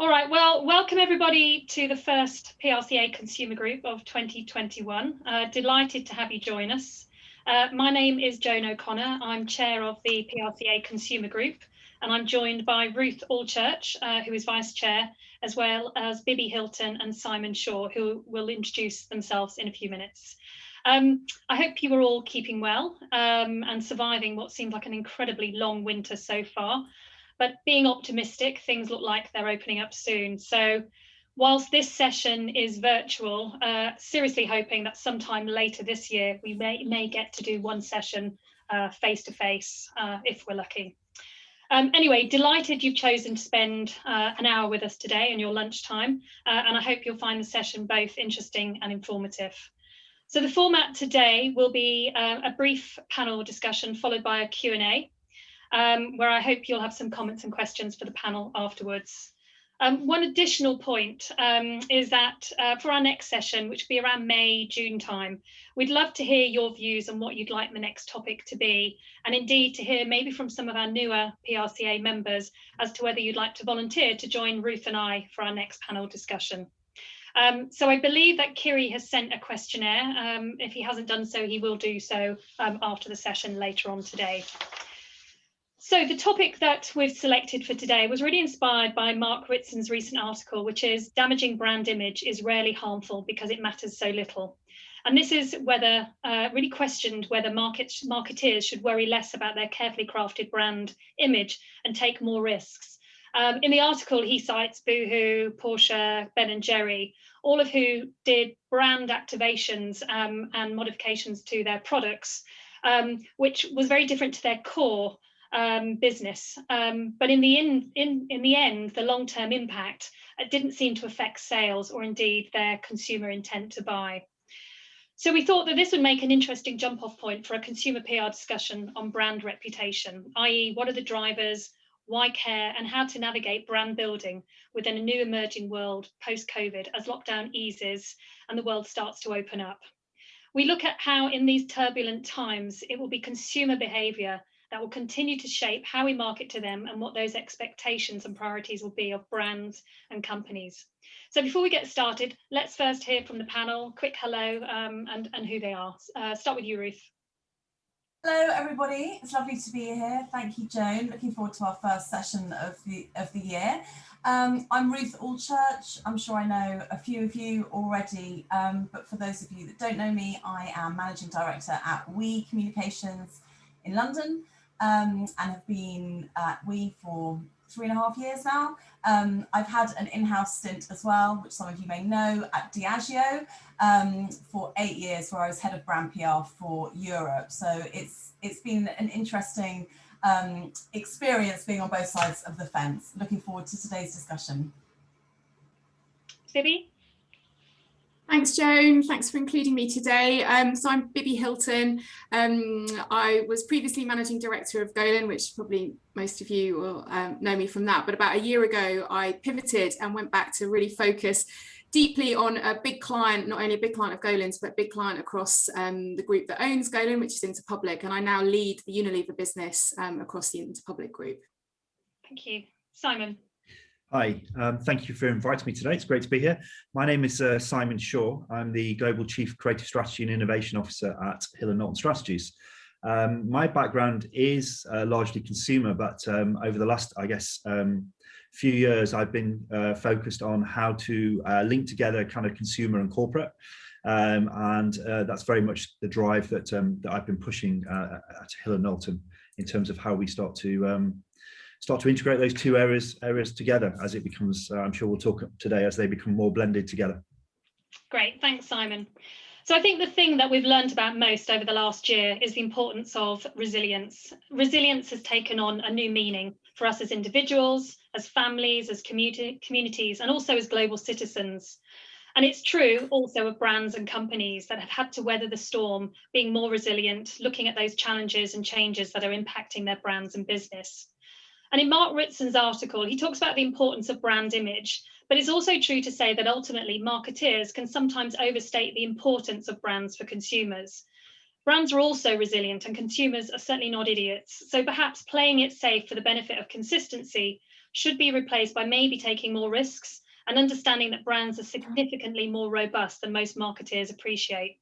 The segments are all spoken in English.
All right, well, welcome everybody to the first PRCA Consumer Group of 2021. Delighted to have you join us. My name is Joan O'Connor. I'm chair of the PRCA Consumer Group, and I'm joined by Ruth AllChurch, who is vice chair, as well as Bibi, Hilton and Simon Shaw, who will introduce themselves in a few minutes. I hope you are all keeping well and surviving what seemed like an incredibly long winter so far. But being optimistic, things look like they're opening up soon. So whilst this session is virtual, seriously hoping that sometime later this year, we may get to do one session face-to-face if we're lucky. Anyway, delighted you've chosen to spend an hour with us today in your lunchtime, and I hope you'll find the session both interesting and informative. So the format today will be a brief panel discussion followed by a Q&A. Where I hope you'll have some comments and questions for the panel afterwards. One additional point is that for our next session, which will be around May, June time, we'd love to hear your views on what you'd like the next topic to be, and indeed to hear maybe from some of our newer PRCA members as to whether you'd like to volunteer to join Ruth and I for our next panel discussion. So I believe that Kiri has sent a questionnaire. If he hasn't done so, he will do so after the session later on today. So the topic that we've selected for today was really inspired by Mark Ritson recent article, which is damaging brand image is rarely harmful because it matters so little. And this is whether really questioned whether marketeers should worry less about their carefully crafted brand image and take more risks. In the article, he cites Boohoo, Porsche, Ben & Jerry, all of who did brand activations and modifications to their products, which was very different to their core business, but in the end, the long-term impact didn't seem to affect sales or indeed their consumer intent to buy. So we thought that this would make an interesting jump-off point for a consumer PR discussion on brand reputation, i.e. what are the drivers, why care, and how to navigate brand building within a new emerging world post-COVID as lockdown eases and the world starts to open up. We look at how in these turbulent times, it will be consumer behaviour that will continue to shape how we market to them and what those expectations and priorities will be of brands and companies. So before we get started, let's first hear from the panel. Quick hello and who they are. Start with you, Ruth. Hello, everybody. It's lovely to be here. Thank you, Joan. Looking forward to our first session of the year. I'm Ruth AllChurch. I'm sure I know a few of you already, but for those of you that don't know me, I am Managing Director at We Communications in London. And have been at We for 3.5 years now. I've had an in-house stint as well, which some of you may know, at Diageo for 8 years, where I was head of brand PR for Europe. So it's been an interesting experience being on both sides of the fence. Looking forward to today's discussion. Bibi? Thanks, Joan. Thanks for including me today. So I'm Bibi Hilton. I was previously Managing Director of Golan, which probably most of you will know me from that. But about a year ago, I pivoted and went back to really focus deeply on a big client, not only a big client of Golan's, but a big client across the group that owns Golan, which is Interpublic. And I now lead the Unilever business across the Interpublic group. Thank you. Simon. Hi, thank you for inviting me today. It's great to be here. My name is Simon Shaw. I'm the Global Chief Creative Strategy and Innovation Officer at Hilton Strategies. My background is largely consumer, but over the last, I guess, few years, I've been focused on how to link together kind of consumer and corporate. And that's very much the drive that I've been pushing at Hilton in terms of how we start to integrate those two areas together as it becomes, I'm sure we'll talk today, as they become more blended together. Great, thanks, Simon. So I think the thing that we've learned about most over the last year is the importance of resilience. Resilience has taken on a new meaning for us as individuals, as families, as communities, and also as global citizens. And it's true also of brands and companies that have had to weather the storm, being more resilient, looking at those challenges and changes that are impacting their brands and business. And in Mark Ritson's article, he talks about the importance of brand image, but it's also true to say that ultimately marketeers can sometimes overstate the importance of brands for consumers. Brands are also resilient and consumers are certainly not idiots. So perhaps playing it safe for the benefit of consistency should be replaced by maybe taking more risks and understanding that brands are significantly more robust than most marketeers appreciate.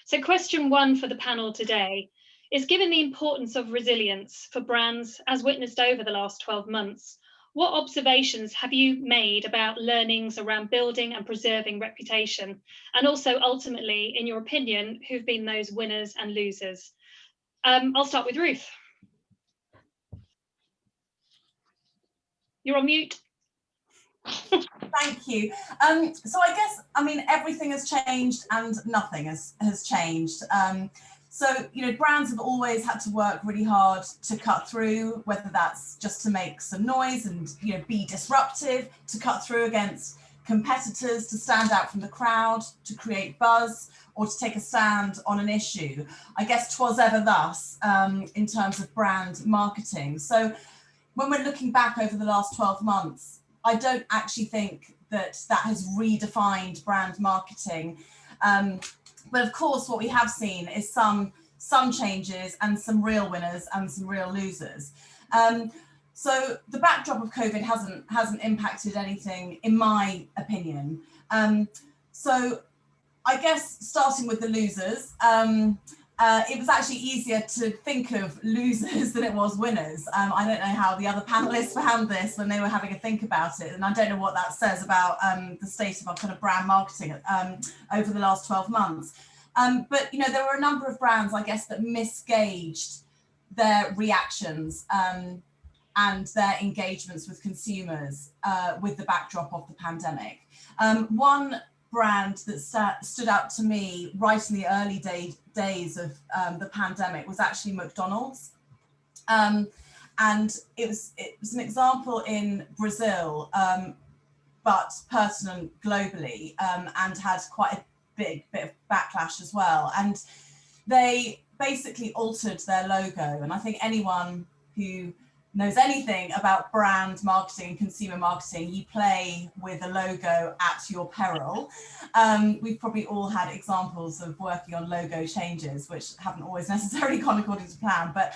So question one for the panel today is, given the importance of resilience for brands as witnessed over the last 12 months, what observations have you made about learnings around building and preserving reputation? And also, ultimately, in your opinion, who've been those winners and losers? I'll start with Ruth. You're on mute. Thank you. So I guess, everything has changed and nothing has changed. So, brands have always had to work really hard to cut through, whether that's just to make some noise and, be disruptive, to cut through against competitors, to stand out from the crowd, to create buzz, or to take a stand on an issue. I guess 'twas ever thus in terms of brand marketing. So when we're looking back over the last 12 months, I don't actually think that has redefined brand marketing. But of course, what we have seen is some changes and some real winners and some real losers. So the backdrop of COVID hasn't impacted anything, in my opinion. So I guess starting with the losers, it was actually easier to think of losers than it was winners. I don't know how the other panelists found this when they were having a think about it, and I don't know what that says about the state of our kind of brand marketing over the last 12 months. But there were a number of brands, I guess, that misgauged their reactions and their engagements with consumers with the backdrop of the pandemic. One brand that stood out to me right in the early days of the pandemic was actually McDonald's, and it was an example in Brazil, but pertinent globally, and had quite a big bit of backlash as well. And they basically altered their logo, and I think anyone who knows anything about brand marketing and consumer marketing, you play with a logo at your peril. We've probably all had examples of working on logo changes, which haven't always necessarily gone according to plan, but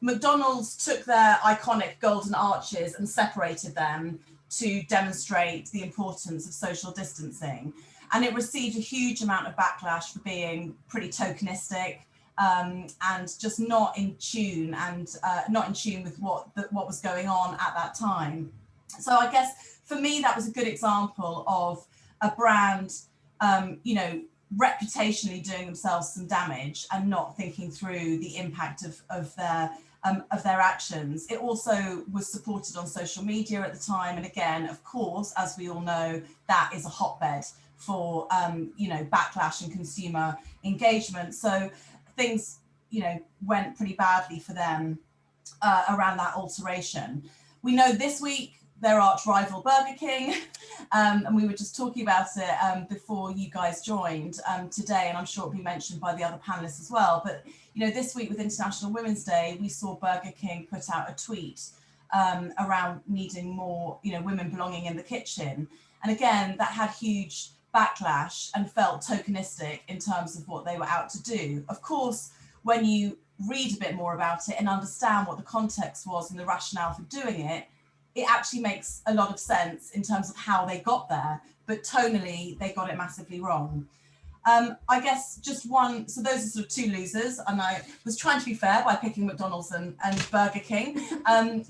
McDonald's took their iconic golden arches and separated them to demonstrate the importance of social distancing. And it received a huge amount of backlash for being pretty tokenistic, and just not in tune with what was going on at that time. So I guess for me, that was a good example of a brand, reputationally doing themselves some damage and not thinking through the impact of their actions. It also was supported on social media at the time, and again, of course, as we all know, that is a hotbed for backlash and consumer engagement. So things went pretty badly for them around that alteration. We know this week their arch rival Burger King, and we were just talking about it before you guys joined today, and I'm sure it'll be mentioned by the other panelists as well. But this week with International Women's Day, we saw Burger King put out a tweet around needing more women belonging in the kitchen, and again that had huge backlash and felt tokenistic in terms of what they were out to do. Of course, when you read a bit more about it and understand what the context was and the rationale for doing it, it actually makes a lot of sense in terms of how they got there, but tonally they got it massively wrong. I guess just one, so those are sort of two losers, and I was trying to be fair by picking McDonald's and Burger King,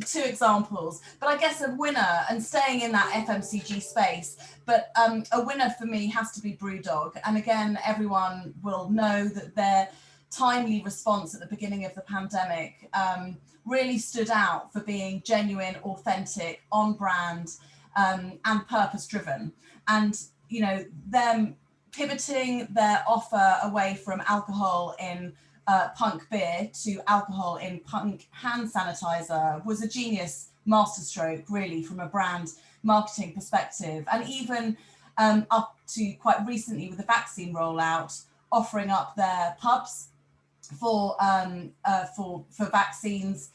two examples, but I guess a winner, and staying in that FMCG space, but a winner for me has to be Brewdog. And again, everyone will know that their timely response at the beginning of the pandemic really stood out for being genuine, authentic, on brand, and purpose driven. And them pivoting their offer away from alcohol in punk beer to alcohol in punk hand sanitizer was a genius masterstroke, really, from a brand marketing perspective. And even up to quite recently with the vaccine rollout, offering up their pubs for vaccines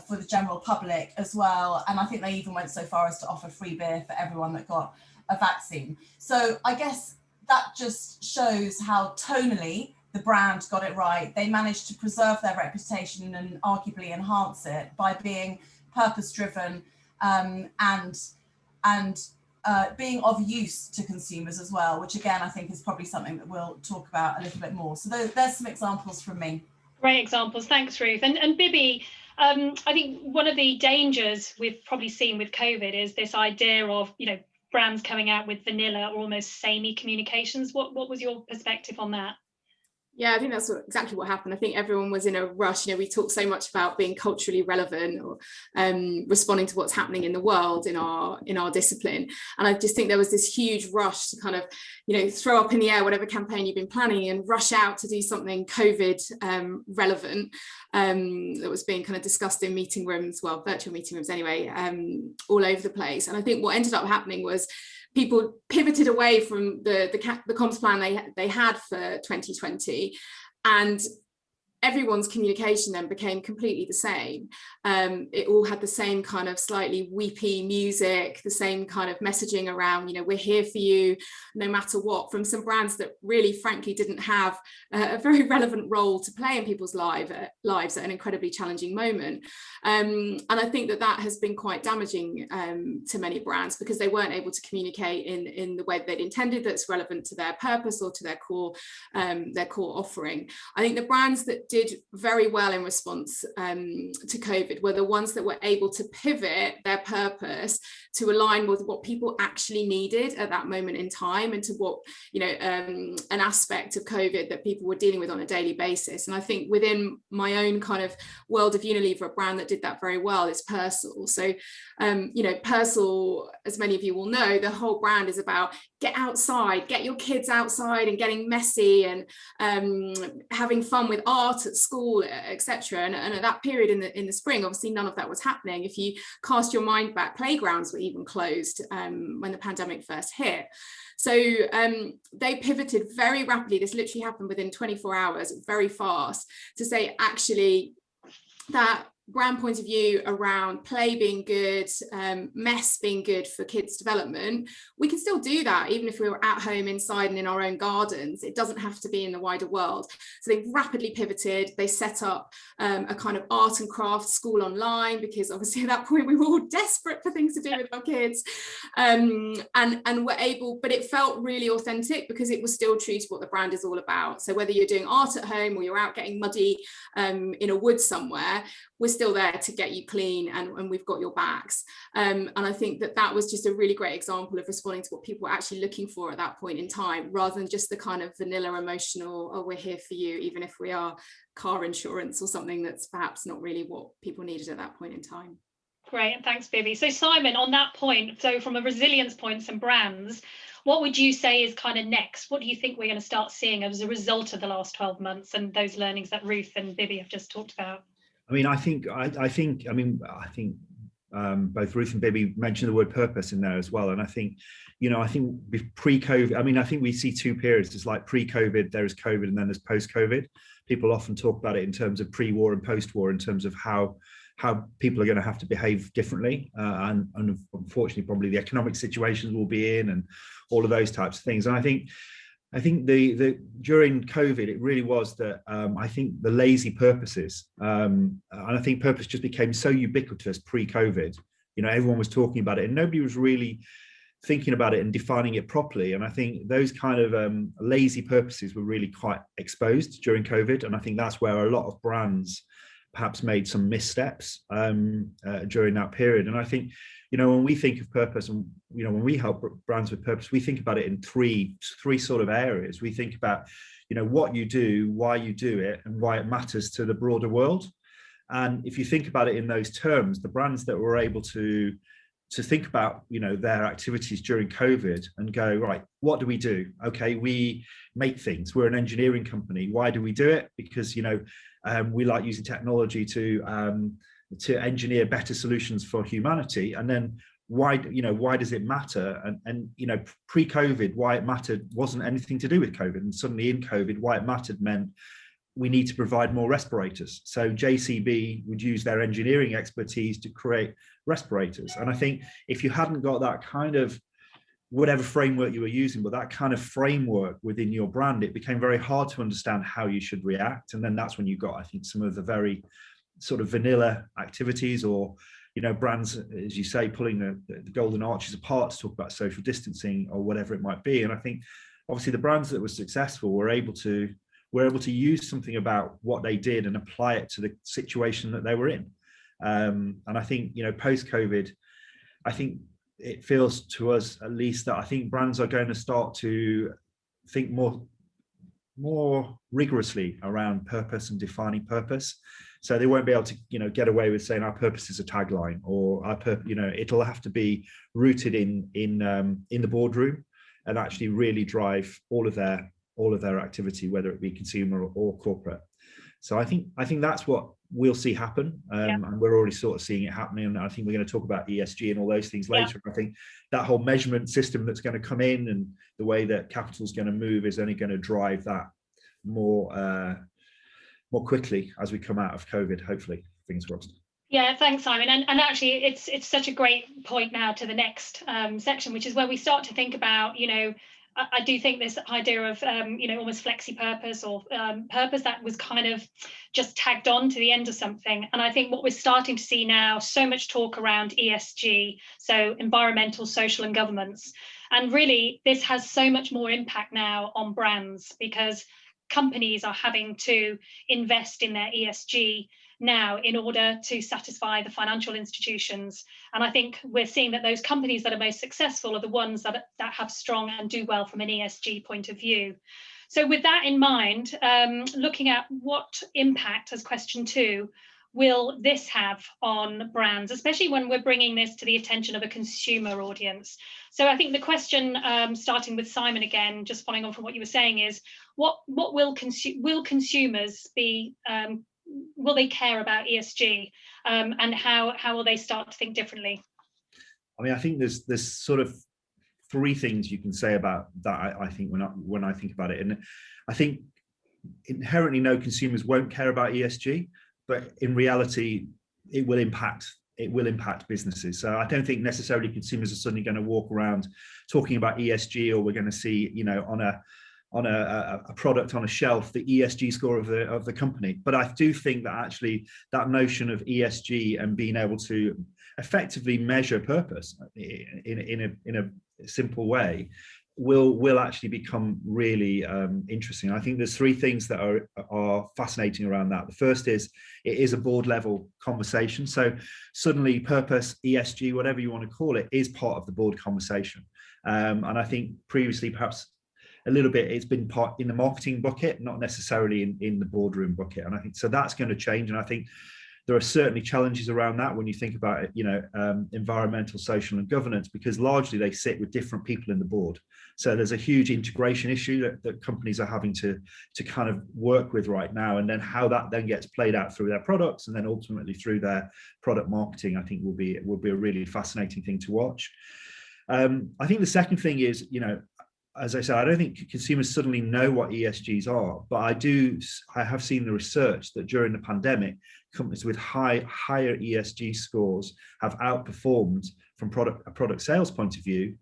for the general public as well. And I think they even went so far as to offer free beer for everyone that got a vaccine. So I guess that just shows how tonally the brand got it right. They managed to preserve their reputation and arguably enhance it by being purpose-driven and being of use to consumers as well, which again I think is probably something that we'll talk about a little bit more. So there's some examples from me. Great examples, thanks Ruth. And Bibi, I think one of the dangers we've probably seen with COVID is this idea of, you know, brands coming out with vanilla or almost samey communications. What was your perspective on that? Yeah, I think that's exactly what happened. I think everyone was in a rush. You know, we talk so much about being culturally relevant or responding to what's happening in the world in our discipline. And I just think there was this huge rush to kind of, you know, throw up in the air whatever campaign you've been planning and rush out to do something COVID relevant that was being kind of discussed in meeting rooms, well, virtual meeting rooms anyway, all over the place. And I think what ended up happening was people pivoted away from the comms plan they had for 2020, and everyone's communication then became completely the same. It all had the same kind of slightly weepy music, the same kind of messaging around, you know, we're here for you no matter what, from some brands that really frankly didn't have a very relevant role to play in people's lives at an incredibly challenging moment. And I think that has been quite damaging to many brands, because they weren't able to communicate in the way they'd intended that's relevant to their purpose or to their core offering. I think the brands that did very well in response to COVID were the ones that were able to pivot their purpose to align with what people actually needed at that moment in time, and to what, you know, an aspect of COVID that people were dealing with on a daily basis. And I think within my own kind of world of Unilever, a brand that did that very well is Persil. So, you know, Persil, as many of you will know, the whole brand is about get outside, get your kids outside and getting messy and having fun with art at school, etc. And at that period in the spring, obviously none of that was happening. If you cast your mind back, playgrounds were even closed when the pandemic first hit. So they pivoted very rapidly. This literally happened within 24 hours, very fast, to say actually that brand point of view around play being good, mess being good for kids' development, we can still do that even if we were at home inside and in our own gardens. It doesn't have to be in the wider world. So they rapidly pivoted. They set up a kind of art and craft school online, because obviously at that point we were all desperate for things to do with our kids, and were able, but it felt really authentic because it was still true to what the brand is all about. So whether you're doing art at home or you're out getting muddy in a wood somewhere, we're still there to get you clean, and we've got your backs. And I think that was just a really great example of responding to what people were actually looking for at that point in time, rather than just the kind of vanilla emotional, oh, we're here for you, even if we are car insurance or something that's perhaps not really what people needed at that point in time. Great, and thanks, Bibi. So Simon, on that point, so from a resilience point, some brands, what would you say is kind of next? What do you think we're going to start seeing as a result of the last 12 months and those learnings that Ruth and Bibi have just talked about? I mean, I think both Ruth and Bibi mentioned the word purpose in there as well. And I think, you know, I think pre-COVID, I mean, I think we see two periods. It's like pre-COVID, there is COVID, and then there's post-COVID. People often talk about it in terms of pre-war and post-war, in terms of how people are going to have to behave differently. And unfortunately, probably the economic situations we'll be in and all of those types of things. And I think the during COVID, it really was that I think the lazy purposes, and I think purpose just became so ubiquitous pre-COVID. You know, everyone was talking about it and nobody was really thinking about it and defining it properly. And I think those kind of lazy purposes were really quite exposed during COVID. And I think that's where a lot of brands perhaps made some missteps during that period. And I think, you know, when we think of purpose, and, you know, when we help brands with purpose, we think about it in three sort of areas. We think about, you know, what you do, why you do it, and why it matters to the broader world. And if you think about it in those terms, the brands that were able to think about, you know, their activities during COVID and go, right, what do we do? Okay, we make things. We're an engineering company. Why do we do it? Because, you know, we like using technology to engineer better solutions for humanity. And then why does it matter? And you know, pre-COVID, why it mattered wasn't anything to do with COVID. And suddenly in COVID, why it mattered meant we need to provide more respirators. So JCB would use their engineering expertise to create respirators. And I think if you hadn't got that kind of, whatever framework you were using, but that kind of framework within your brand, it became very hard to understand how you should react. And then that's when you got, I think, some of the very sort of vanilla activities, or, you brands, as you say, pulling the golden arches apart to talk about social distancing or whatever it might be. And I think obviously the brands that were successful were able to use something about what they did and apply it to the situation that they were in. And I think, post-COVID, I think it feels to us at least that I think brands are going to start to think more rigorously around purpose and defining purpose. So they won't be able to, get away with saying our purpose is a tagline, or it'll have to be rooted in the boardroom and actually really drive all of their activity, whether it be consumer or corporate. So I think that's what we'll see happen, and we're already sort of seeing it happening. And I think we're going to talk about ESG and all those things later. I think that whole measurement system that's going to come in and the way that capital is going to move is only going to drive that more quickly as we come out of COVID, hopefully, fingers crossed. Yeah, thanks, Simon. And actually, it's such a great point now to the next section, which is where we start to think about, I do think this idea of, almost flexi purpose or purpose that was kind of just tagged on to the end of something. And I think what we're starting to see now, so much talk around ESG, so environmental, social and governance. And really, this has so much more impact now on brands because companies are having to invest in their ESG now in order to satisfy the financial institutions. And I think we're seeing that those companies that are most successful are the ones that have strong and do well from an ESG point of view. So with that in mind, looking at what impact, as question 2, will this have on brands, especially when we're bringing this to the attention of a consumer audience? So I think the question, starting with Simon again, just following on from what you were saying, is what will consumers be, will they care about ESG, and how will they start to think differently? I mean, I think there's sort of 3 things you can say about that. I think when I think about it, and I think inherently no, consumers won't care about ESG, but in reality, it will impact businesses. So I don't think necessarily consumers are suddenly going to walk around talking about ESG, or we're going to see, on a product on a shelf the ESG score of the company. But I do think that actually that notion of ESG and being able to effectively measure purpose in a simple way will actually become really interesting. I think there's 3 things that are fascinating around that. The first is it is a board level conversation. So suddenly purpose, ESG, whatever you want to call it, is part of the board conversation. And I think previously perhaps a little bit it's been part in the marketing bucket, not necessarily in the boardroom bucket. And I think so that's going to change. And I think there are certainly challenges around that when you think about it, environmental, social and governance, because largely they sit with different people in the board. So there's a huge integration issue that companies are having to kind of work with right now. And then how that then gets played out through their products and then ultimately through their product marketing, I think will be a really fascinating thing to watch. I think the second thing is, as I said, I don't think consumers suddenly know what ESGs are, but I have seen the research that during the pandemic, companies with higher ESG scores have outperformed from a product sales point of view,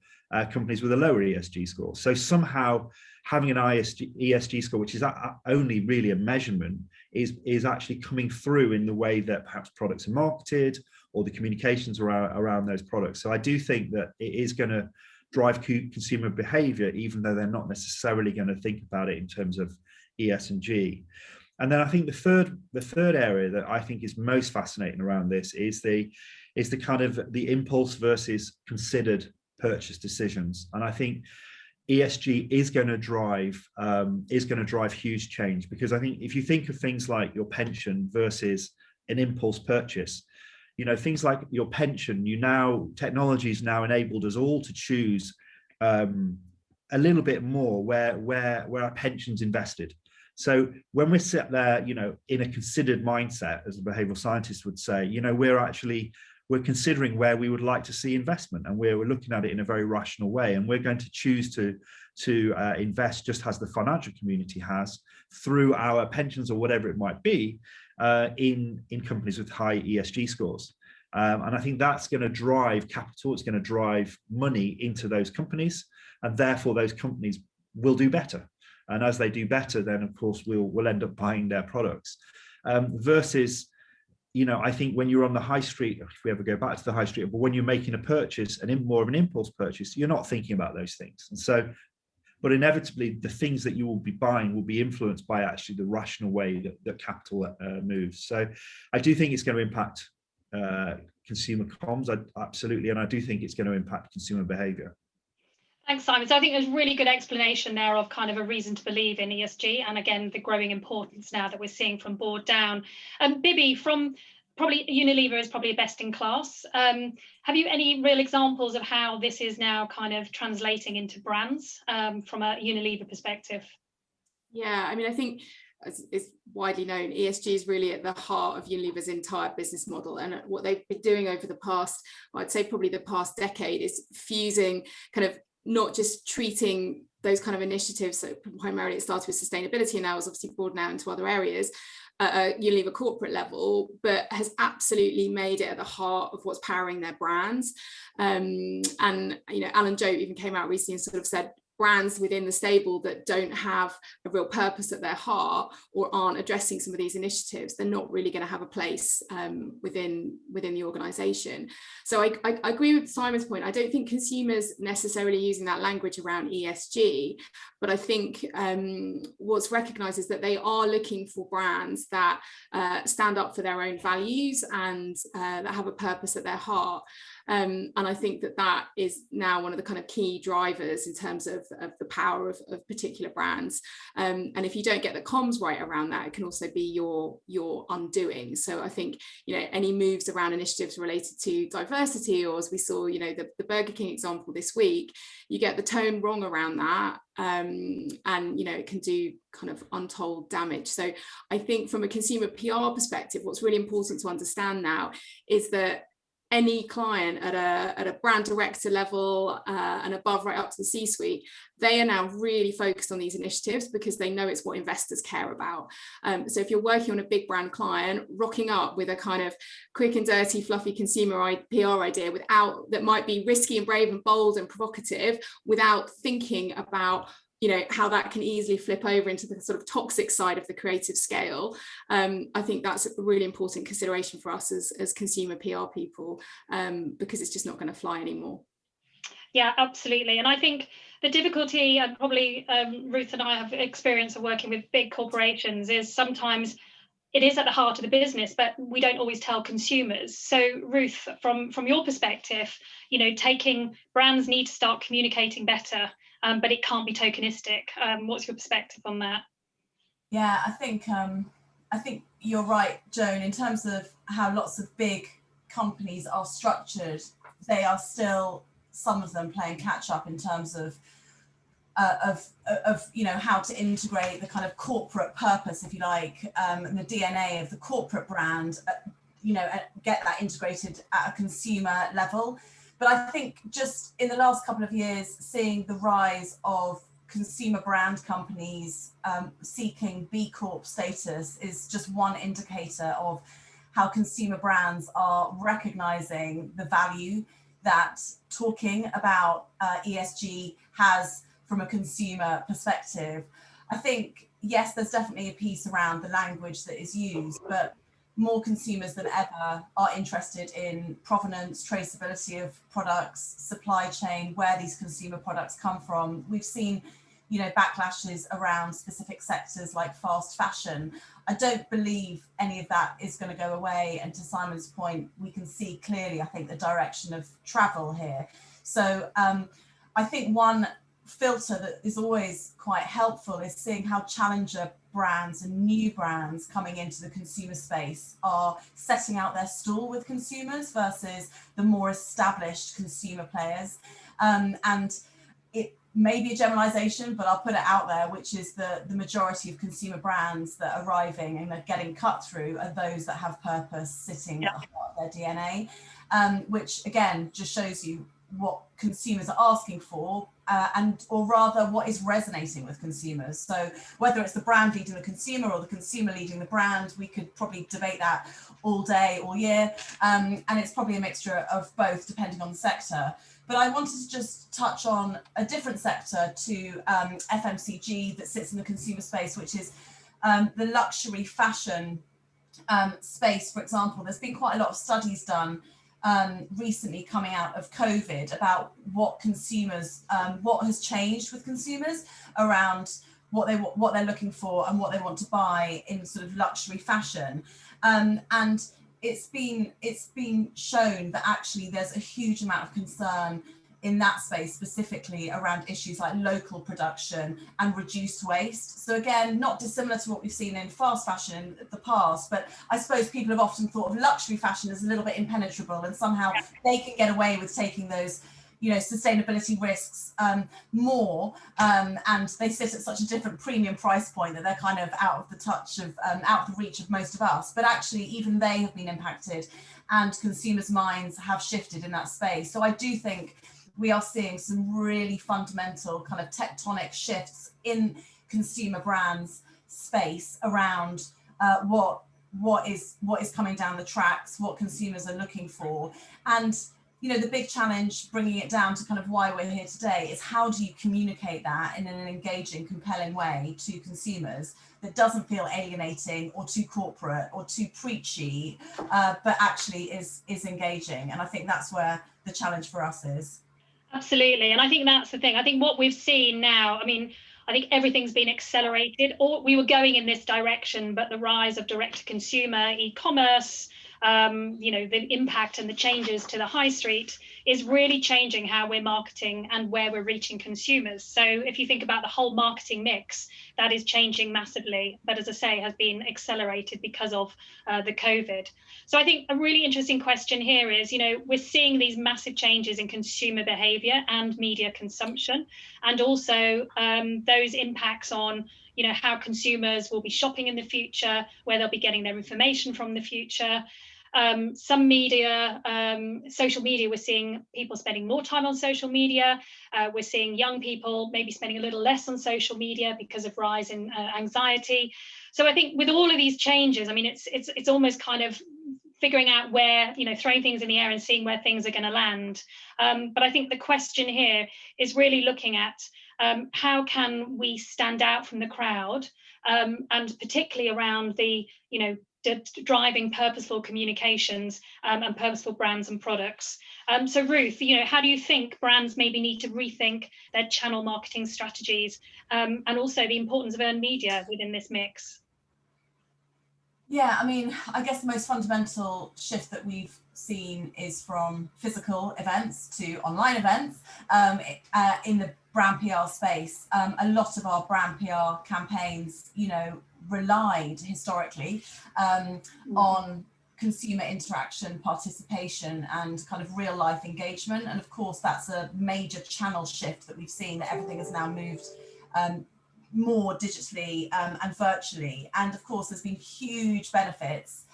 companies with a lower ESG score. So somehow having an ESG score, which is only really a measurement, is actually coming through in the way that perhaps products are marketed or the communications around those products. So I do think that it is going to drive consumer behavior, even though they're not necessarily going to think about it in terms of ES and G. And then I think the third area that I think is most fascinating around this is the kind of the impulse versus considered purchase decisions. And I think ESG is going to drive huge change, because I think if you think of things like your pension versus an impulse purchase, things like your pension, technology is now enabled us all to choose a little bit more where our pension's invested. So when we're sat there, in a considered mindset, as a behavioral scientist would say, we're considering where we would like to see investment, and we're looking at it in a very rational way, and we're going to choose to invest just as the financial community has through our pensions or whatever it might be, in companies with high ESG scores. And I think that's going to drive capital, it's going to drive money into those companies, and therefore those companies will do better. And as they do better, then of course we'll end up buying their products. Versus I think when you're on the high street, if we ever go back to the high street, but when you're making a purchase, more of an impulse purchase, you're not thinking about those things. And so, but inevitably, the things that you will be buying will be influenced by actually the rational way that capital moves. So I do think it's going to impact consumer comms, absolutely, and I do think it's going to impact consumer behaviour. Thanks, Simon. So I think there's a really good explanation there of kind of a reason to believe in ESG, and again, the growing importance now that we're seeing from board down. Bibi, from probably Unilever is probably best in class. Have you any real examples of how this is now kind of translating into brands from a Unilever perspective? Yeah, I mean, I think it's widely known, ESG is really at the heart of Unilever's entire business model, and what they've been doing over the past, I'd say probably the past decade, is fusing kind of not just treating those kind of initiatives. So primarily it started with sustainability and now is obviously broadened out into other areas at a Unilever corporate level, but has absolutely made it at the heart of what's powering their brands. And Alan Joe even came out recently and sort of said brands within the stable that don't have a real purpose at their heart or aren't addressing some of these initiatives, they're not really going to have a place within the organisation. So I agree with Simon's point. I don't think consumers necessarily using that language around ESG, but I think what's recognised is that they are looking for brands that stand up for their own values and that have a purpose at their heart. And I think that is now one of the kind of key drivers in terms of the power of particular brands. And if you don't get the comms right around that, it can also be your undoing. So I think, any moves around initiatives related to diversity, or as we saw, the Burger King example this week, you get the tone wrong around that. And it can do kind of untold damage. So I think from a consumer PR perspective, what's really important to understand now is that any client at a brand director level and above, right up to the C-suite, they are now really focused on these initiatives because they know it's what investors care about. So if you're working on a big brand client, rocking up with a kind of quick and dirty, fluffy consumer PR idea that might be risky and brave and bold and provocative, without thinking about how that can easily flip over into the sort of toxic side of the creative scale. I think that's a really important consideration for us as consumer PR people, because it's just not going to fly anymore. Yeah, absolutely. And I think the difficulty, and probably Ruth and I have experience of working with big corporations, is sometimes it is at the heart of the business, but we don't always tell consumers. So Ruth, from your perspective, taking brands need to start communicating better, but it can't be tokenistic. What's your perspective on that? Yeah, I think you're right, Joan, in terms of how lots of big companies are structured. They are still, some of them, playing catch up in terms of how to integrate the kind of corporate purpose, if you like, and the DNA of the corporate brand, get that integrated at a consumer level. But I think just in the last couple of years, seeing the rise of consumer brand companies seeking B Corp status is just one indicator of how consumer brands are recognizing the value that talking about ESG has from a consumer perspective. I think, yes, there's definitely a piece around the language that is used, but more consumers than ever are interested in provenance, traceability of products, supply chain, where these consumer products come from. We've seen, backlashes around specific sectors like fast fashion. I don't believe any of that is going to go away. And to Simon's point, we can see clearly, I think, the direction of travel here. So I think one filter that is always quite helpful is seeing how challenger brands and new brands coming into the consumer space are setting out their stall with consumers versus the more established consumer players. And it may be a generalization, but I'll put it out there, which is the majority of consumer brands that are arriving and are getting cut through are those that have purpose sitting at the heart of their DNA, which again just shows you what consumers are asking for, or rather what is resonating with consumers. So whether it's the brand leading the consumer or the consumer leading the brand, we could probably debate that all day, all year. And it's probably a mixture of both depending on the sector. But I wanted to just touch on a different sector to FMCG that sits in the consumer space, which is the luxury fashion space, for example, there's been quite a lot of studies done recently coming out of COVID about what consumers, what has changed with consumers around what they're looking for and what they want to buy in sort of luxury fashion, and it's been shown that actually there's a huge amount of concern in that space, specifically around issues like local production and reduced waste. So again, not dissimilar to what we've seen in fast fashion in the past, but I suppose people have often thought of luxury fashion as a little bit impenetrable, and somehow they can get away with taking those, you know, sustainability risks more, and they sit at such a different premium price point that they're kind of out of the touch of, out of the reach of most of us. But actually, even they have been impacted, and consumers' minds have shifted in that space. So I do think we are seeing some really fundamental kind of tectonic shifts in consumer brands space around what is coming down the tracks, what consumers are looking for. And you know, the big challenge, bringing it down to kind of why we're here today, is how do you communicate that in an engaging, compelling way to consumers that doesn't feel alienating or too corporate or too preachy, but actually is engaging. And I think that's where the challenge for us is. Absolutely. And I think that's the thing. I think what we've seen now, I mean, I think everything's been accelerated, or we were going in this direction, but the rise of direct to consumer e-commerce, you know, the impact and the changes to the high street is really changing how we're marketing and where we're reaching consumers. So if you think about the whole marketing mix, that is changing massively, but as I say, has been accelerated because of the COVID. So I think a really interesting question here is, you know, we're seeing these massive changes in consumer behavior and media consumption, and also those impacts on, you know, how consumers will be shopping in the future, where they'll be getting their information from the future. Some media, social media, we're seeing people spending more time on social media. We're seeing young people maybe spending a little less on social media because of rise in anxiety. So I think with all of these changes, I mean, it's almost kind of figuring out where, you know, throwing things in the air and seeing where things are going to land. But I think the question here is really looking at how can we stand out from the crowd, and particularly around the, you know, driving purposeful communications and purposeful brands and products. So Ruth, you know, how do you think brands maybe need to rethink their channel marketing strategies, and also the importance of earned media within this mix? Yeah, I mean, I guess the most fundamental shift that we've seen is from physical events to online events in the brand PR space. A lot of our brand PR campaigns, you know, relied historically on consumer interaction, participation, and kind of real life engagement. And of course, that's a major channel shift that we've seen, that everything has now moved more digitally and virtually. And of course, there's been huge benefits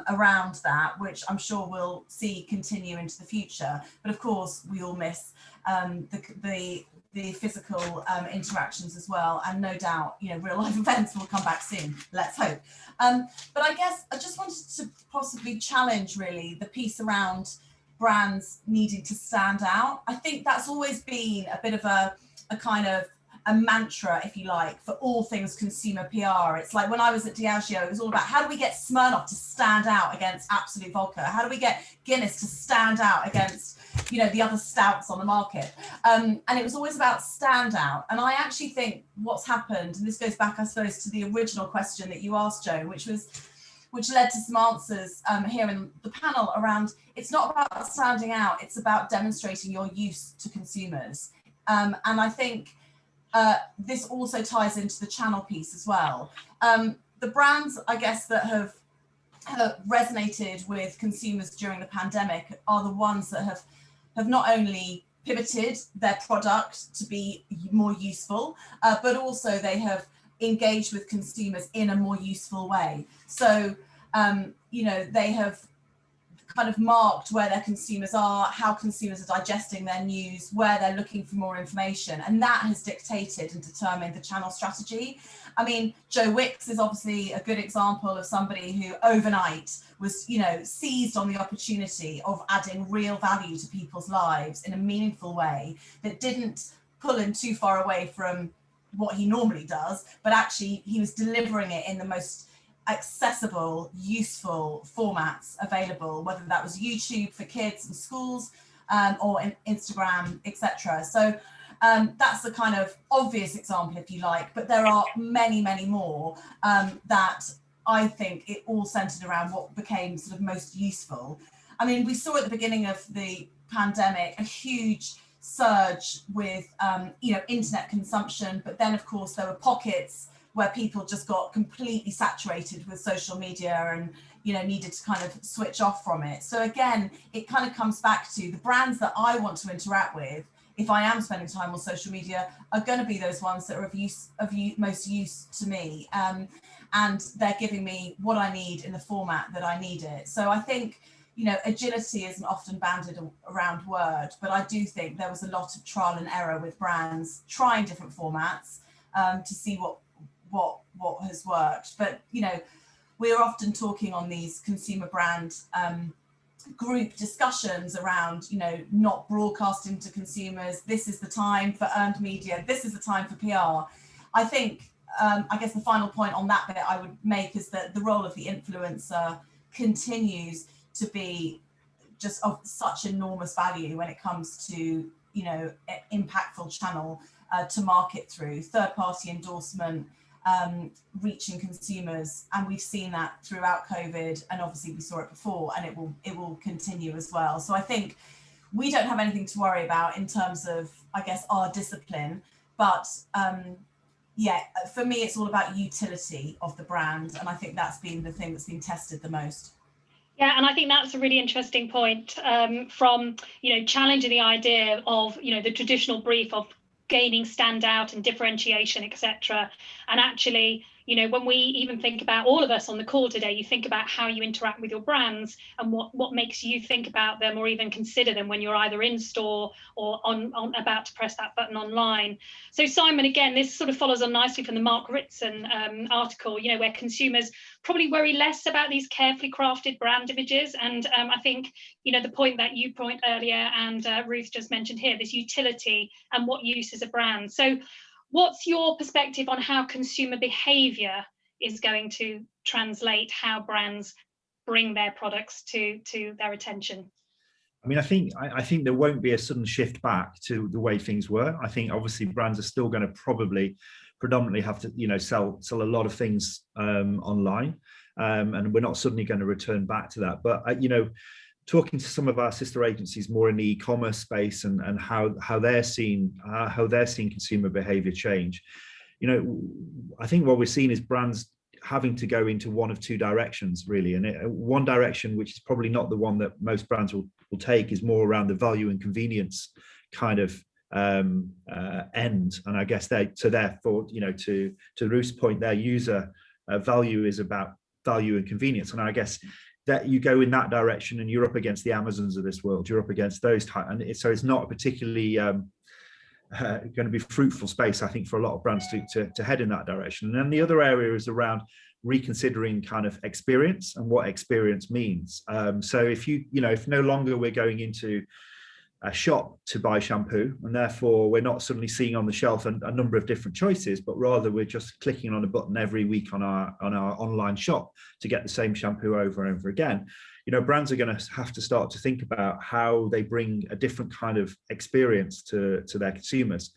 around that, which I'm sure we'll see continue into the future. But of course, we all miss the physical interactions as well. And no doubt, you know, real life events will come back soon, let's hope. But I guess I just wanted to possibly challenge really the piece around brands needing to stand out. I think that's always been a bit of a kind of a mantra, if you like, for all things consumer PR. It's like when I was at Diageo, it was all about how do we get Smirnoff to stand out against Absolute Vodka? How do we get Guinness to stand out against, you know, the other stouts on the market? And it was always about stand out. And I actually think what's happened, and this goes back, I suppose, to the original question that you asked, Joan, which led to some answers here in the panel around, it's not about standing out, it's about demonstrating your use to consumers. And I think this also ties into the channel piece as well. The brands, I guess, that have resonated with consumers during the pandemic are the ones that have not only pivoted their product to be more useful, but also they have engaged with consumers in a more useful way. So, you know, they have kind of marked where their consumers are, how consumers are digesting their news, where they're looking for more information. And that has dictated and determined the channel strategy. I mean, Joe Wicks is obviously a good example of somebody who overnight was, you know, seized on the opportunity of adding real value to people's lives in a meaningful way that didn't pull him too far away from what he normally does, but actually he was delivering it in the most accessible, useful formats available, whether that was YouTube for kids and schools, or Instagram, etc. So that's the kind of obvious example, if you like, but there are many, many more that I think it all centered around what became sort of most useful. I mean, we saw at the beginning of the pandemic a huge surge with, internet consumption, but then of course there were pockets where people just got completely saturated with social media and, needed to kind of switch off from it. So again, it kind of comes back to the brands that I want to interact with, if I am spending time on social media, are going to be those ones that are of most use to me. And they're giving me what I need in the format that I need it. So I think, agility isn't often banded around word, but I do think there was a lot of trial and error with brands trying different formats to see what has worked. But, we're often talking on these consumer brand group discussions around, not broadcasting to consumers. This is the time for earned media. This is the time for PR. I think, I guess the final point on that bit I would make is that the role of the influencer continues to be just of such enormous value when it comes to, impactful channel to market through, third-party endorsement, reaching consumers, and we've seen that throughout COVID, and obviously we saw it before, and it will continue as well. So I think we don't have anything to worry about in terms of, I guess, our discipline, but for me it's all about utility of the brand, and I think that's been the thing that's been tested the most. Yeah, and I think that's a really interesting point, from challenging the idea of the traditional brief of gaining standout and differentiation, etc. And actually, when we even think about, all of us on the call today, you think about how you interact with your brands and what makes you think about them or even consider them when you're either in store or on about to press that button online. So Simon, again, this sort of follows on nicely from the Mark Ritson article, where consumers probably worry less about these carefully crafted brand images. And I think, the point that you point earlier and Ruth just mentioned here, this utility and what use is a brand. So what's your perspective on how consumer behaviour is going to translate how brands bring their products to their attention? I mean, I think there won't be a sudden shift back to the way things were. I think obviously brands are still going to probably predominantly have to, sell a lot of things online, and we're not suddenly going to return back to that. But talking to some of our sister agencies more in the e-commerce space and how they're seeing consumer behaviour change, I think what we're seeing is brands having to go into one of two directions really, and one direction which is probably not the one that most brands will take is more around the value and convenience kind of end. And I guess therefore to Ruth's point, their user value is about value and convenience, and I guess that you go in that direction and you're up against the Amazons of this world, you're up against those type, and so it's not a particularly going to be fruitful space, I think, for a lot of brands to head in that direction. And then the other area is around reconsidering kind of experience and what experience means. So if if no longer we're going into a shop to buy shampoo, and therefore we're not suddenly seeing on the shelf a number of different choices, but rather we're just clicking on a button every week on our online shop to get the same shampoo over and over again. Brands are going to have to start to think about how they bring a different kind of experience to their consumers,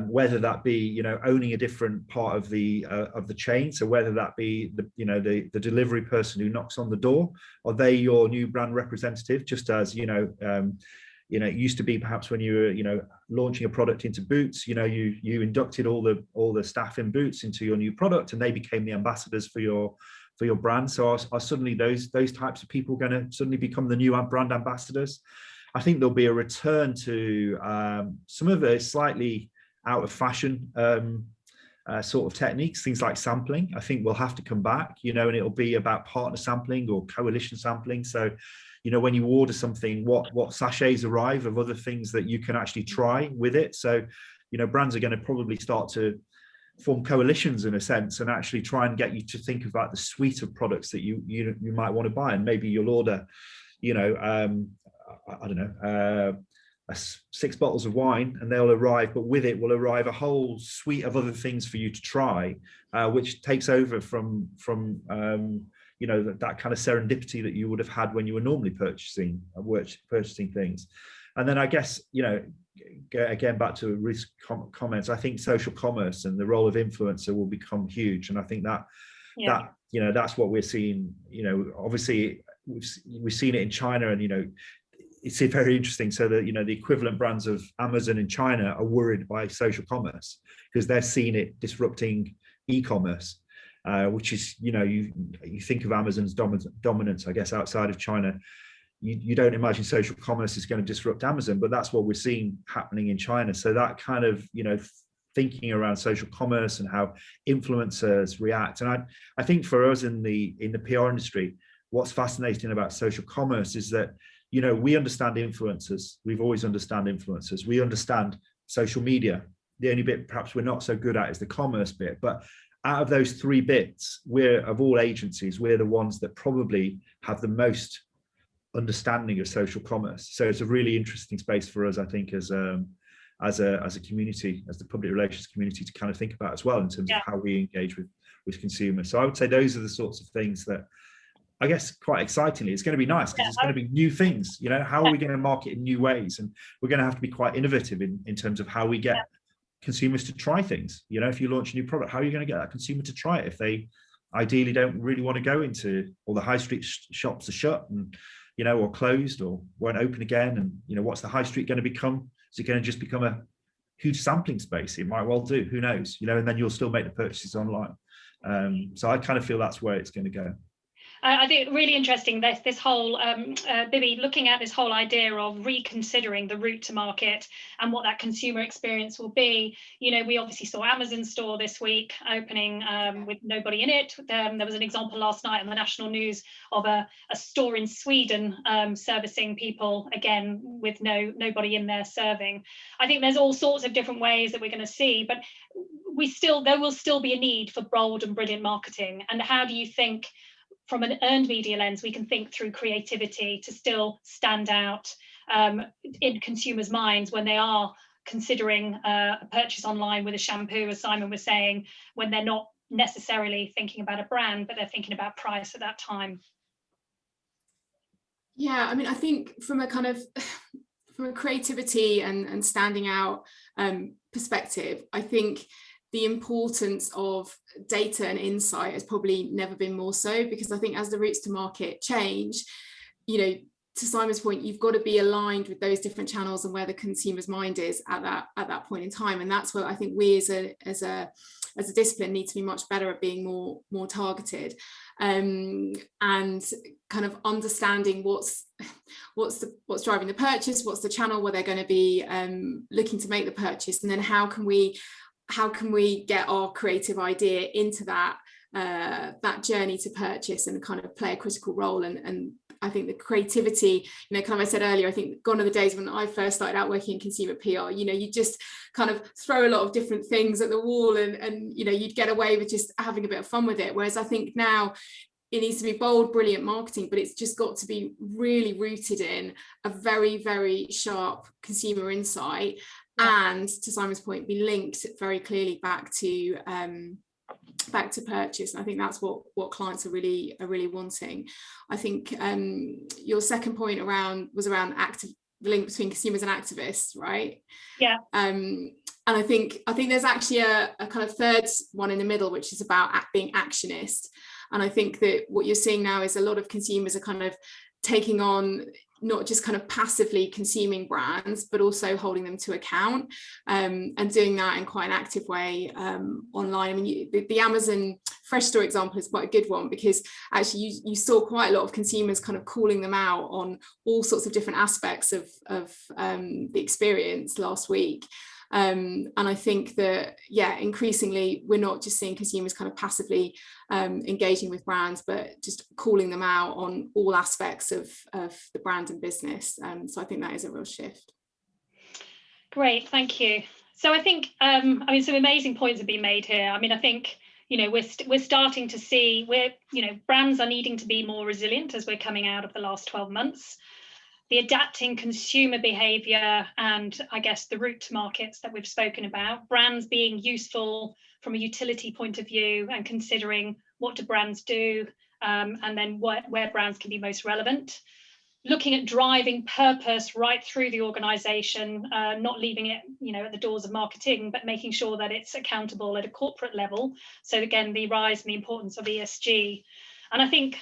whether that be owning a different part of the chain. So whether that be the delivery person who knocks on the door, are they your new brand representative? Just as it used to be perhaps when you were launching a product into Boots, you inducted all the staff in Boots into your new product, and they became the ambassadors for your brand. So are suddenly those types of people going to suddenly become the new brand ambassadors? I think there'll be a return to some of the slightly out of fashion sort of techniques, things like sampling. I think will have to come back, and it'll be about partner sampling or coalition sampling. So when you order something, what sachets arrive of other things that you can actually try with it. So brands are going to probably start to form coalitions in a sense, and actually try and get you to think about the suite of products that you might want to buy. And maybe you'll order I don't know, 6 bottles of wine, and they'll arrive, but with it will arrive a whole suite of other things for you to try, which takes over from that kind of serendipity that you would have had when you were normally purchasing things. And then I guess, again, back to Ruth's comments, I think social commerce and the role of influencer will become huge. And I think that's what we're seeing. Obviously we've seen it in China, and it's very interesting. So that the equivalent brands of Amazon in China are worried by social commerce because they're seeing it disrupting e-commerce, which is you think of Amazon's dominance, I guess, outside of China. You don't imagine social commerce is going to disrupt Amazon, but that's what we're seeing happening in China. So that kind of thinking around social commerce and how influencers react, and I think for us in the PR industry, what's fascinating about social commerce is that we understand influencers. We've always understood influencers. We understand social media. The only bit perhaps we're not so good at is the commerce bit. But out of those 3 bits, of all agencies, we're the ones that probably have the most understanding of social commerce. So it's a really interesting space for us, I think, as a community, as the public relations community, to kind of think about as well in terms of how we engage with consumers. So I would say those are the sorts of things that, I guess, quite excitingly, it's going to be nice because it's going to be new things. How are we going to market in new ways? And we're going to have to be quite innovative in terms of how we get consumers to try things. If you launch a new product, how are you going to get that consumer to try it if they ideally don't really want to go into, or the high street shops are shut and or closed or won't open again? And what's the high street going to become? Is it going to just become a huge sampling space? It might well do, who knows? And then you'll still make the purchases online. So I kind of feel that's where it's going to go. I think really interesting this whole Bibi, looking at this whole idea of reconsidering the route to market and what that consumer experience will be. We obviously saw Amazon store this week opening with nobody in it. There was an example last night on the national news of a store in Sweden servicing people, again with nobody in there serving. I think there's all sorts of different ways that we're going to see, but there will still be a need for bold and brilliant marketing. And how do you think, from an earned media lens, we can think through creativity to still stand out in consumers' minds when they are considering a purchase online with a shampoo, as Simon was saying, when they're not necessarily thinking about a brand, but they're thinking about price at that time? Yeah, I mean, I think from a creativity and standing out perspective, I think the importance of data and insight has probably never been more so, because I think as the routes to market change, to Simon's point, you've got to be aligned with those different channels and where the consumer's mind is at that point in time. And that's where I think we as a discipline need to be much better at being more targeted, and kind of understanding what's driving the purchase, what's the channel where they're going to be looking to make the purchase, and then how can we get our creative idea into that journey to purchase and kind of play a critical role. And I think the creativity, kind of I said earlier, I think gone are the days when I first started out working in consumer PR, you just kind of throw a lot of different things at the wall and you'd get away with just having a bit of fun with it. Whereas I think now it needs to be bold, brilliant marketing, but it's just got to be really rooted in a very, very sharp consumer insight. And to Simon's point, be linked very clearly back to purchase. And I think that's what clients are really wanting. I think your second point was around active link between consumers and activists, right? Yeah. And I think there's actually a kind of third one in the middle, which is about being actionist. And I think that what you're seeing now is a lot of consumers are kind of taking on not just kind of passively consuming brands, but also holding them to account, and doing that in quite an active way online. I mean, the Amazon Fresh Store example is quite a good one, because actually you saw quite a lot of consumers kind of calling them out on all sorts of different aspects of the experience last week. And I think that, increasingly we're not just seeing consumers kind of passively engaging with brands, but just calling them out on all aspects of the brand and business. So I think that is a real shift. Great, thank you. So I think, some amazing points have been made here. I mean, I think, we're starting to see brands are needing to be more resilient as we're coming out of the last 12 months. the adapting consumer behaviour, and I guess the route to markets that we've spoken about, brands being useful from a utility point of view and considering what do brands do, and then where brands can be most relevant. Looking at driving purpose right through the organisation, not leaving it, at the doors of marketing, but making sure that it's accountable at a corporate level. So again, the rise and the importance of ESG. And I think,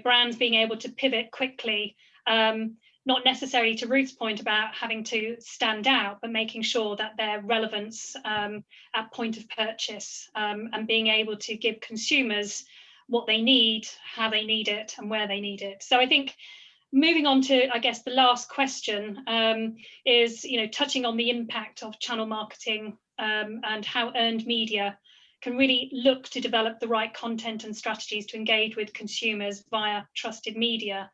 brands being able to pivot quickly, not necessarily to Ruth's point about having to stand out, but making sure that their relevance at point of purchase, and being able to give consumers what they need, how they need it, and where they need it. So I think moving on to, I guess, the last question is, touching on the impact of channel marketing and how earned media can really look to develop the right content and strategies to engage with consumers via trusted media.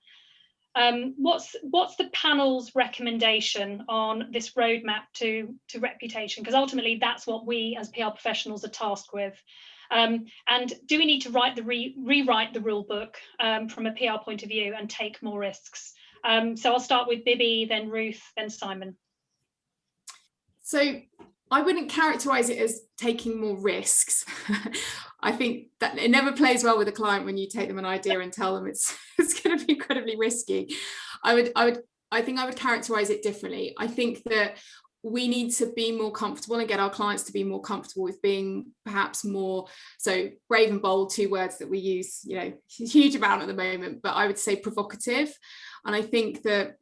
What's the panel's recommendation on this roadmap to reputation? Because ultimately that's what we as PR professionals are tasked with. And do we need to rewrite the rule book from a PR point of view and take more risks? So I'll start with Bibi, then Ruth, then Simon. So I wouldn't characterize it as taking more risks. I think that it never plays well with a client when you take them an idea and tell them it's going to be incredibly risky. I think I would characterize it differently. I think that we need to be more comfortable and get our clients to be more comfortable with being perhaps more, so brave and bold, 2 words that we use, a huge amount at the moment, but I would say provocative. And I think that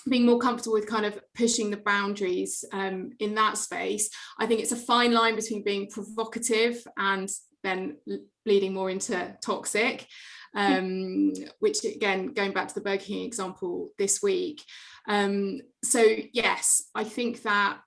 being more comfortable with kind of pushing the boundaries in that space. I think it's a fine line between being provocative and then bleeding more into toxic, which again, going back to the Burger King example this week. So yes, I think that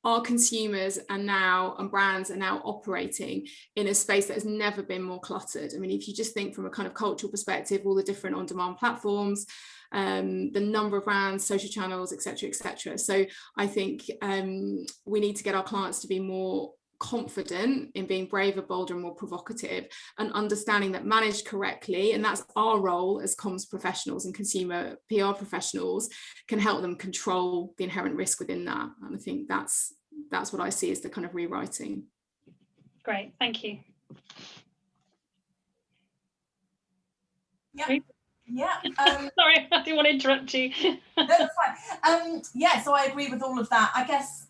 our consumers and brands are now operating in a space that has never been more cluttered. I mean, if you just think from a kind of cultural perspective, all the different on-demand platforms, the number of brands, social channels, etc., etc. So I think we need to get our clients to be more confident in being braver, bolder, and more provocative, and understanding that managed correctly, and that's our role as comms professionals and consumer PR professionals, can help them control the inherent risk within that. And I think that's what I see as the kind of rewriting. Great, thank you. Yeah. Yeah. Sorry, I didn't want to interrupt you. No, that's fine. Yeah, so I agree with all of that. I guess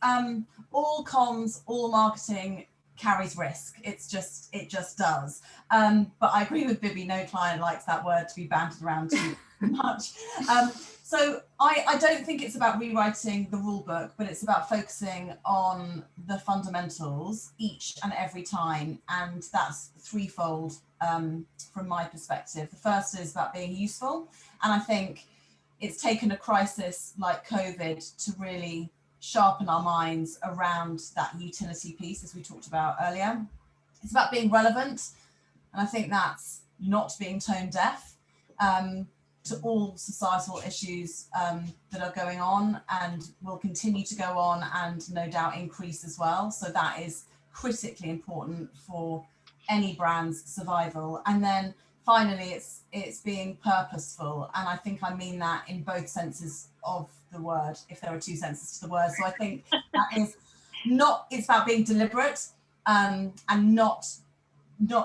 all comms, all marketing carries risk. It just does. But I agree with Bibi. No client likes that word to be bandied around too much. So I don't think it's about rewriting the rule book, but it's about focusing on the fundamentals each and every time, and that's threefold. From my perspective. The first is about being useful, and I think it's taken a crisis like COVID to really sharpen our minds around that utility piece, as we talked about earlier. It's about being relevant, and I think that's not being tone deaf to all societal issues that are going on and will continue to go on, and no doubt increase as well. So that is critically important for any brand's survival. And then finally, it's being purposeful, and I think I mean that in both senses of the word, if there are 2 senses to the word. So I think that is it's about being deliberate and not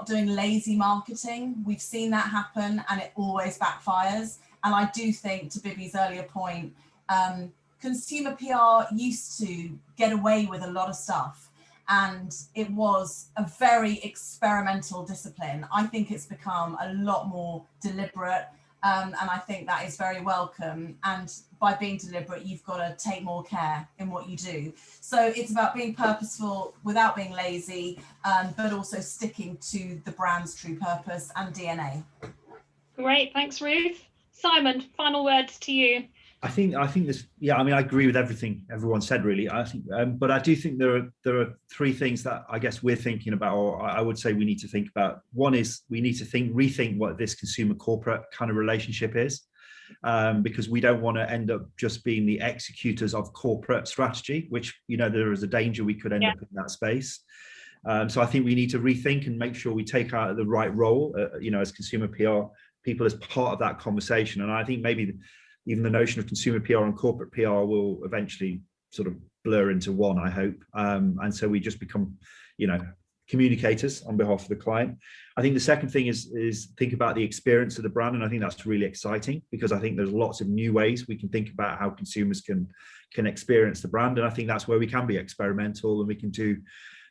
doing lazy marketing. We've seen that happen and it always backfires. And I do think, to Bibi's earlier point, consumer PR used to get away with a lot of stuff, and it was a very experimental discipline. I think it's become a lot more deliberate, and I think that is very welcome. And by being deliberate, you've got to take more care in what you do. So it's about being purposeful without being lazy, but also sticking to the brand's true purpose and DNA. Great, thanks, Ruth. Simon, final words to you. I think this. Yeah, I mean, I agree with everything everyone said, really. I think, but I do think there are 3 things that I guess we're thinking about, or I would say we need to think about. One is we need to rethink what this consumer corporate kind of relationship is, because we don't want to end up just being the executors of corporate strategy, which there is a danger we could end up in that space. So I think we need to rethink and make sure we take out the right role, as consumer PR people as part of that conversation. And I think maybe even the notion of consumer PR and corporate PR will eventually sort of blur into one, I hope. And so we just become, communicators on behalf of the client. I think the second thing is think about the experience of the brand. And I think that's really exciting, because I think there's lots of new ways we can think about how consumers can experience the brand. And I think that's where we can be experimental, and we can do,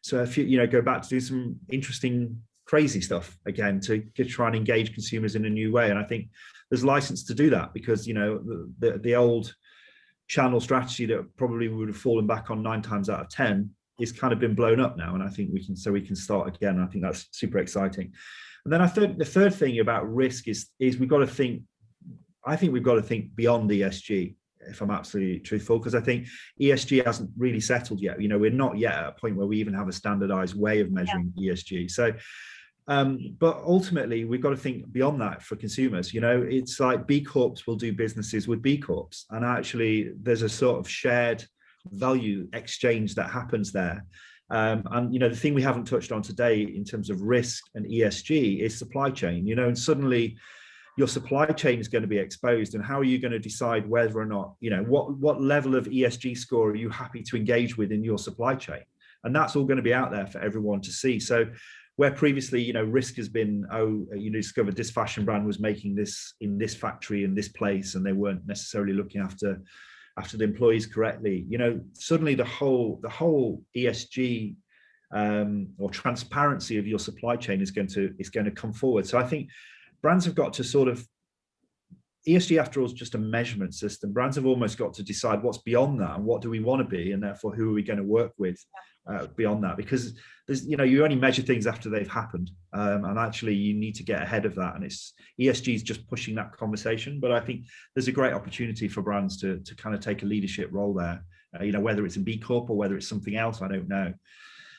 so if you go back to do some interesting, crazy stuff again, to try and engage consumers in a new way. And I think there's license to do that, because the old channel strategy that probably would have fallen back on 9 times out of 10 is kind of been blown up now. And I think we can start again. I think that's super exciting. And then the third thing about risk is we've got to think, I think we've got to think beyond ESG, if I'm absolutely truthful, because I think ESG hasn't really settled yet. We're not yet at a point where we even have a standardized way of measuring ESG. So but ultimately, we've got to think beyond that for consumers. It's like B Corps will do businesses with B Corps, and actually there's a sort of shared value exchange that happens there. And the thing we haven't touched on today in terms of risk and ESG is supply chain. And suddenly your supply chain is going to be exposed, and how are you going to decide whether or not, what level of ESG score are you happy to engage with in your supply chain? And that's all going to be out there for everyone to see. So where previously, risk has been, you discovered this fashion brand was making this in this factory in this place, and they weren't necessarily looking after the employees correctly. Suddenly the whole ESG or transparency of your supply chain is going to come forward. So I think brands have got to sort of, ESG after all is just a measurement system. Brands have almost got to decide what's beyond that, and what do we want to be, and therefore who are we going to work with beyond that, because there's, you only measure things after they've happened, and actually you need to get ahead of that, and it's ESG is just pushing that conversation. But I think there's a great opportunity for brands to kind of take a leadership role there, whether it's in B Corp or whether it's something else, I don't know.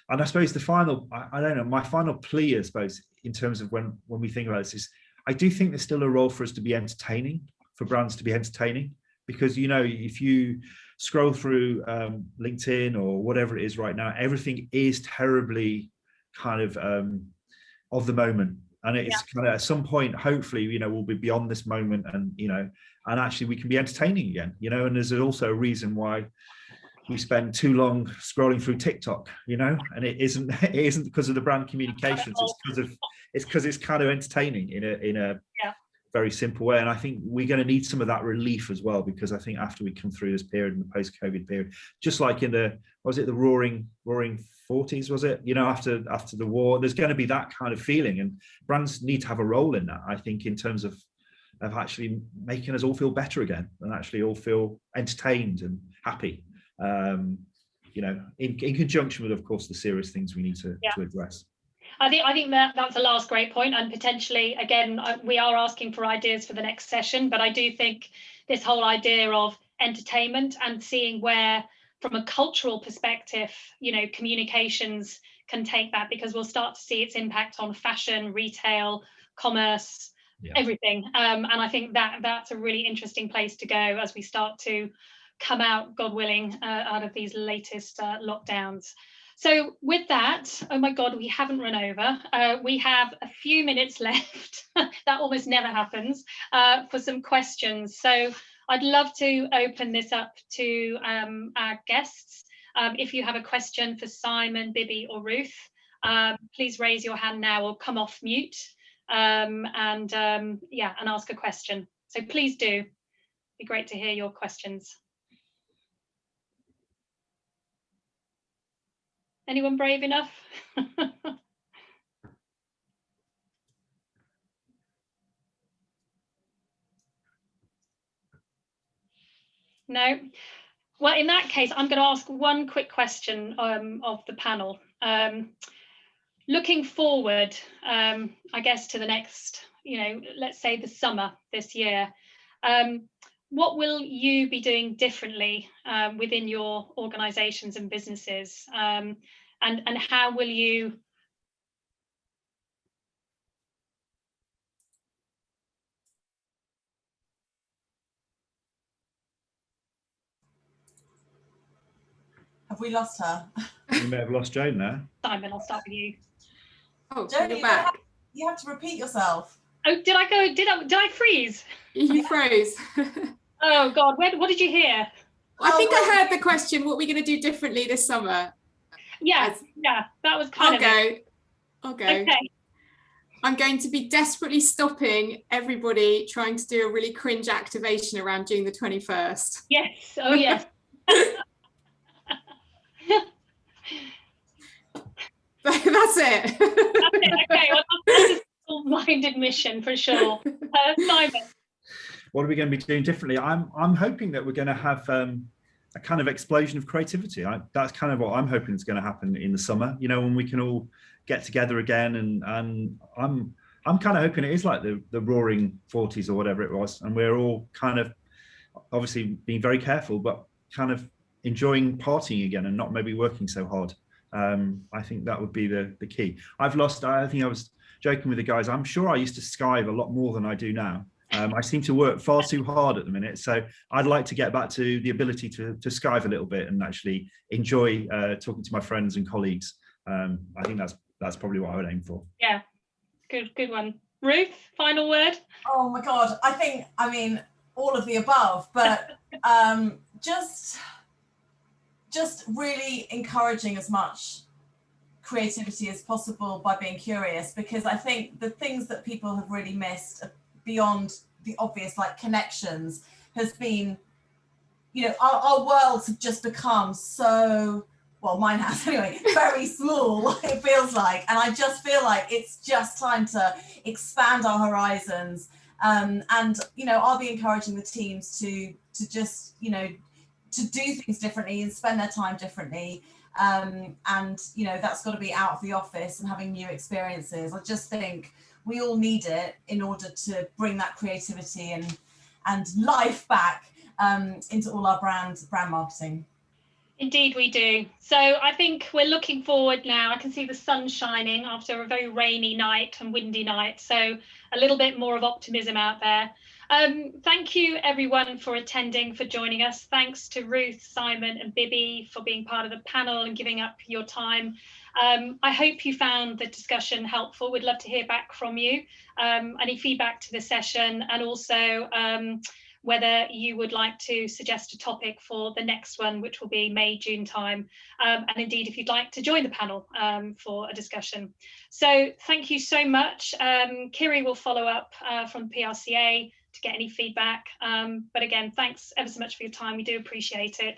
And I suppose the final, I don't know, my final plea, I suppose, in terms of when we think about this is, I do think there's still a role for us to be entertaining, for brands to be entertaining, because, if you scroll through LinkedIn or whatever it is right now, everything is terribly kind of the moment. And it's kind of, at some point, hopefully, we'll be beyond this moment, and, and actually we can be entertaining again, and there's also a reason why we spend too long scrolling through TikTok, and it isn't because of the brand communications, it's because it's kind of entertaining in a very simple way. And I think we're going to need some of that relief as well, because I think after we come through this period, in the post-COVID period, just like in the roaring 40s, was it? After the war, there's going to be that kind of feeling, and brands need to have a role in that, I think, in terms of actually making us all feel better again, and actually all feel entertained and happy. In conjunction with, of course, the serious things we need to address. I think that's a last great point, and potentially, again, we are asking for ideas for the next session, but I do think this whole idea of entertainment and seeing where, from a cultural perspective, communications can take that, because we'll start to see its impact on fashion, retail, commerce, everything. And I think that's a really interesting place to go as we start to come out, God willing, out of these latest lockdowns. So with that, oh my God, we haven't run over. We have a few minutes left. That almost never happens, for some questions. So I'd love to open this up to our guests. If you have a question for Simon, Bibi or Ruth, please raise your hand now or come off mute and ask a question. So please do. It'd be great to hear your questions. Anyone brave enough? No? Well, in that case, I'm going to ask one quick question of the panel. Looking forward, I guess, to the next, let's say the summer this year, what will you be doing differently within your organisations and businesses? And how will you... Have we lost her? We may have lost Joan there. Simon, I'll start with you. Oh, Joan, you're back. you have to repeat yourself. Oh, did I freeze? You froze. Oh God, what did you hear? I think I heard the question, what are we going to do differently this summer? Yeah, that was kind of it. I'll go. Okay. I'm going to be desperately stopping everybody trying to do a really cringe activation around June the 21st. Yes, oh yes. That's it. Okay, well, that's a minded mission for sure. Simon. What are we going to be doing differently? I'm hoping that we're going to have a kind of explosion of creativity. That's kind of what I'm hoping is going to happen in the summer. You know, when we can all get together again, and I'm kind of hoping it is like the Roaring 40s or whatever it was, and we're all kind of obviously being very careful, but kind of enjoying partying again and not maybe working so hard. I think that would be the key. I think I was joking with the guys, I'm sure I used to skive a lot more than I do now. I seem to work far too hard at the minute, so I'd like to get back to the ability to skive a little bit and actually enjoy talking to my friends and colleagues. I think that's probably what I would aim for. Yeah, good one. Ruth, final word? Oh my God, I mean all of the above, but just really encouraging as much creativity as possible by being curious, because I think the things that people have really missed beyond the obvious, like connections, has been, you know, our worlds have just become so, well, mine has anyway, very small, it feels like, and I just feel like it's just time to expand our horizons, and, you know, I'll be encouraging the teams to just, you know, to do things differently and spend their time differently, and, you know, that's got to be out of the office and having new experiences. I just think we all need it in order to bring that creativity and life back into all our brand marketing. Indeed we do. So I think we're looking forward now. I can see the sun shining after a very rainy night and windy night, so a little bit more of optimism out there. Thank you everyone for attending, for joining us. Thanks to Ruth, Simon and Bibi for being part of the panel and giving up your time. I hope you found the discussion helpful. We'd love to hear back from you, any feedback to the session, and also whether you would like to suggest a topic for the next one, which will be May, June time. And indeed, if you'd like to join the panel for a discussion. So thank you so much. Kiri will follow up from PRCA to get any feedback. But again, thanks ever so much for your time. We do appreciate it.